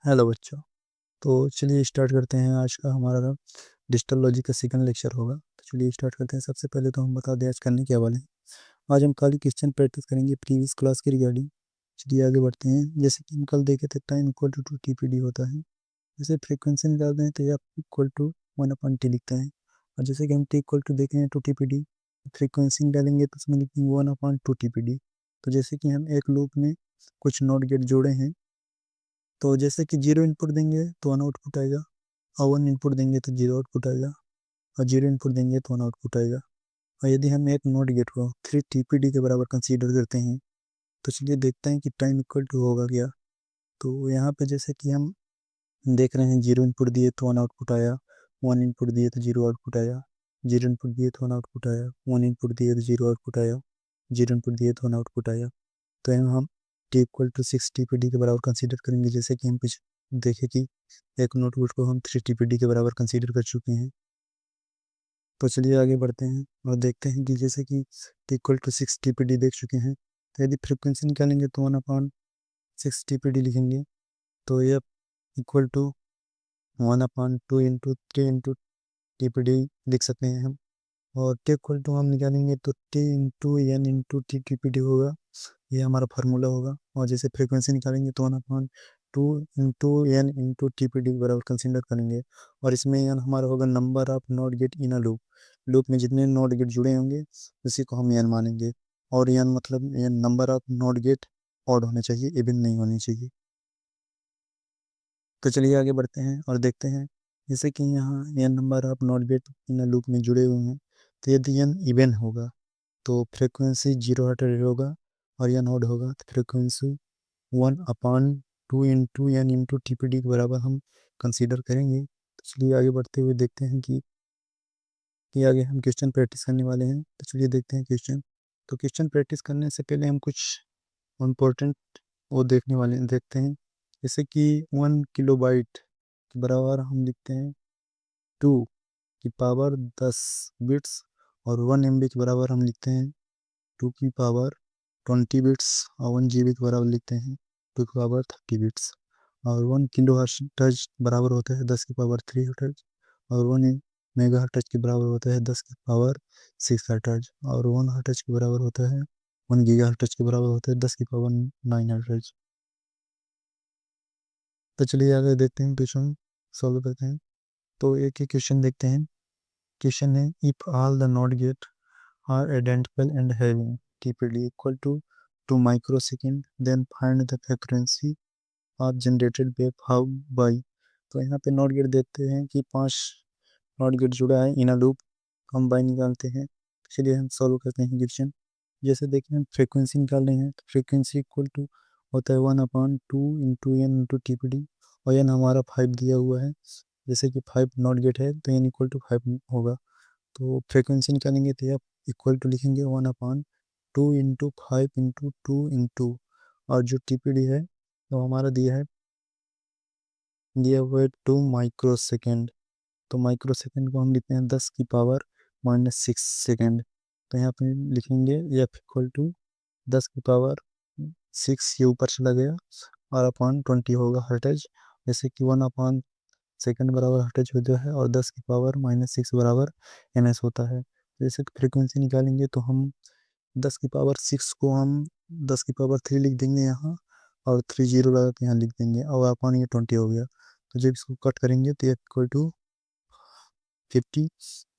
Hello बच्चों। तो चलिए स्टार्ट करते हैं। आज का हमारा डिजिटल लॉजिक का सेकंड लेक्चर होगा। तो चलिए स्टार्ट करते हैं। सबसे पहले तो हम बता दें आज करने क्या वाले हैं। आज हम खाली क्वेश्चन प्रैक्टिस करेंगे प्रीवियस क्लास के रिगार्डिंग। चलिए आगे बढ़ते हैं। जैसे कि हम कल देखे थे टाइम इक्वल टू टीपीडी होता है। जैसे फ्रीक्वेंसी निकालते हैं तो ये इक्वल टू 1/t लिखते हैं। और जैसे कि हम टी इक्वल टू देखें टू टीपीडी, फ्रीक्वेंसी निकालेंगे तो उसमें लिखेंगे 1/2 टीपीडी। तो जैसे कि हम एक लूप में कुछ नॉट गेट जोड़े हैं, तो जैसे कि 0 इनपुट देंगे तो 1 आउटपुट आएगा, और 1 इनपुट देंगे तो 0 आउटपुट आएगा, और 0 इनपुट देंगे तो 1 आउटपुट आएगा। और यदि हम एक नोट गेट को 3 टीपीडी के बराबर कंसीडर करते हैं तो चलिए देखते हैं कि टाइम इक्वल टू होगा क्या। तो यहाँ पे जैसे कि हम देख रहे हैं 0 इनपुट दिए तो 1 आउटपुट आया, 1 इनपुट दिए तो 0 आउटपुट आया, 0 इनपुट दिए तो 1 आउटपुट आया, 1 इनपुट दिए तो 0 आउटपुट आया, 0 इनपुट दिए तो 1 आउटपुट आया। तो यहाँ हम टी इक्वल टू 6 टीपीडी के बराबर कंसीडर करेंगे। जैसे कि हम पीछे देखे कि एक नोटबुक को हम 3 टीपीडी के बराबर कंसीडर कर चुके हैं। तो चलिए आगे बढ़ते हैं और देखते हैं कि जैसे कि टी इक्वल टू 6 टीपीडी देख चुके हैं, तो यदि फ्रिक्वेंसी निकालेंगे तो 1/6 टीपीडी लिखेंगे। तो यह equal to 1/2 into 3 into TPD लिख सकते हैं हम। और टी इक्वल टू हम निकालेंगे तो t into n into t TPD होगा, ये हमारा फार्मूला होगा। और जैसे फ्रीक्वेंसी निकालेंगे तो 1/2 इंटू एन इंटू टीपीडी के बराबर कंसिडर करेंगे। और इसमें एन हमारा होगा number of not gate in a loop. Loop में जितने नोट गेट जुड़े होंगे उसी को हम एन मानेंगे। और एन मतलब n number of not gate odd होने चाहिए, इवन नहीं होनी चाहिए। तो चलिए आगे बढ़ते हैं और देखते हैं। जैसे कि यहाँ n number of not gate in a loop में जुड़े हुए हैं, तो यदि एन इवन होगा तो फ्रीक्वेंसी 0 होगा, और एन ऑड होगा तो frequency 1/2 into n into TPD के बराबर हम कंसीडर करेंगे। तो चलिए आगे बढ़ते हुए देखते हैं कि आगे हम क्वेश्चन प्रैक्टिस करने वाले हैं। तो चलिए देखते हैं क्वेश्चन। तो क्वेश्चन प्रैक्टिस करने से पहले हम कुछ इम्पोर्टेंट वो देखने वाले देखते हैं। जैसे कि 1 किलोबाइट के बराबर हम लिखते हैं 2 की पावर 10 बिट्स, और 1 MB के बराबर हम लिखते हैं 2 की पावर 20 बिट्स, और 1 GB के बराबर लिखते हैं 2 की पावर 30 बिट्स। और 1 किलो हर्ट्ज बराबर होता है 10 की पावर 3 हर्ट्ज, और 1 मेगा हर्ट्ज के बराबर होता है 10 की पावर 6 हर्ट्ज, और 1 हर्ट्ज के बराबर होता है 1 गीगा हर्ट्ज के बराबर होता है 10 की पावर 9 हर्ट्ज। तो चलिए आगे देखते हैं, क्वेश्चन सॉल्व करते हैं। तो एक ही क्वेश्चन देखते हैं। क्वेश्चन है if all the not gate are identical and having TPD equal to 2 microsecond, then find the frequency of generated wave how by। तो यहाँ पे नॉट गेट देखते हैं कि 5 नॉट गेट जुड़ा है इन अ लूप, हम बाई निकालते हैं। चलिए हम सॉल्व करते हैं क्वेश्चन। जैसे देखें हम फ्रीक्वेंसी निकाल रहे हैं, तो फ्रीक्वेंसी इक्वल टू होता है 1/2 इंटू एन इंटू टीपीडी, और एन हमारा 5 दिया हुआ है। जैसे कि 5 नॉट गेट है तो एन इक्वल टू 5 होगा। तो फ्रीक्वेंसी निकालेंगे तो आप इक्वल टू लिखेंगे 1/2 इंटू 5 इंटू 2 इंटू, और जो टीपीडी है तो हमारा दिया हुआ है 2 माइक्रो सेकेंड। तो माइक्रो सेकेंड को हम लिखते हैं 10 की पावर -6 सेकेंड। तो यहाँ पे लिखेंगे एफ इक्वल टू 10 की पावर 6, ये ऊपर चला गया, और अपॉन 20 होगा हर्टेज। जैसे कि 1/सेकेंड बराबर हर्टेज होता है, और 10 की पावर -6 बराबर एनएस होता है। जैसे कि फ्रिक्वेंसी निकालेंगे तो हम 10 की पावर 6 को हम 10 की पावर 3 लिख देंगे यहाँ, और 3 जीरो लगा के यहाँ लिख देंगे, और अपन ये 20 हो गया। तो जब इसको कट करेंगे तो इक्वल टू 50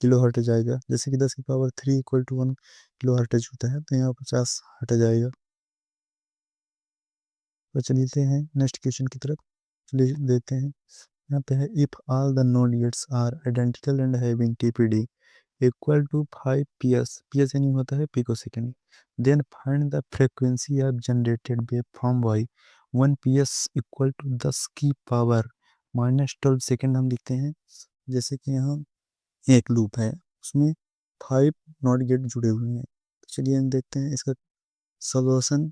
किलो हर्टेज आएगा। जैसे कि 10 की power 3 equal to 1 kilohertz होता है, तो यहाँ 50 हर्टेज आएगा। तो चलते हैं नेक्स्ट क्वेश्चन की तरफ। चलिए देखते हैं। यहाँ पे है if all the not gates are identical and having TPD equal to 5 PS, PS यानी होता है picosecond, then find the frequency of generated wave from Y. 1 PS equal to 10 की पावर -12 सेकेंड हम लिखते हैं। जैसे कि यहाँ एक लूप है, उसमें 5 नॉट गेट जुड़े हुए हैं। तो चलिए हम देखते हैं इसका सोल्यूशन।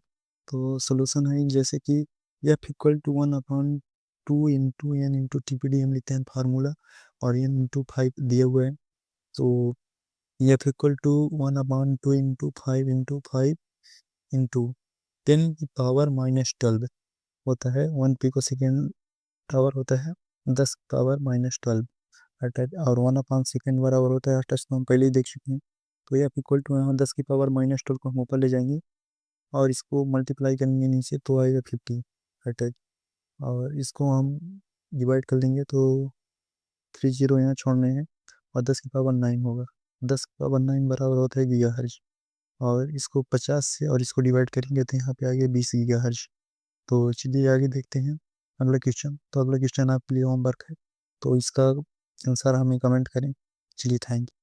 तो सोल्यूशन है जैसे कि f equal to 1/2 into n into TPD हम लिखते हैं फार्मूला, और एन इंटू 5 दिए हुए हैं। तो f equal to 1/2 into 5 into 10 की पावर -12 होता है 1 पिको सेकेंड पावर होता है 10⁻⁻12 अटैच, और 1/2 बराबर होता है अटैच, तो हम पहले ही देख चुके हैं। तो ये इक्वल टू यहाँ 10⁻⁻12 को हम ऊपर ले जाएंगे और इसको मल्टीप्लाई करेंगे नीचे तो आएगा 50 अटैच, और इसको हम डिवाइड कर लेंगे तो 3 जीरो यहाँ छोड़ने हैं और 10⁹ होगा। 10⁹ बराबर होता है गीगाहर्ट्ज, और इसको 50 से और इसको डिवाइड करेंगे तो यहाँ पे आ गया 20 गीगाहर्ट्ज। तो चलिए आगे देखते हैं अगला क्वेश्चन। तो अगला क्वेश्चन आपके लिए होमवर्क है, तो इसका आंसर हमें कमेंट करें। चलिए थैंक यू।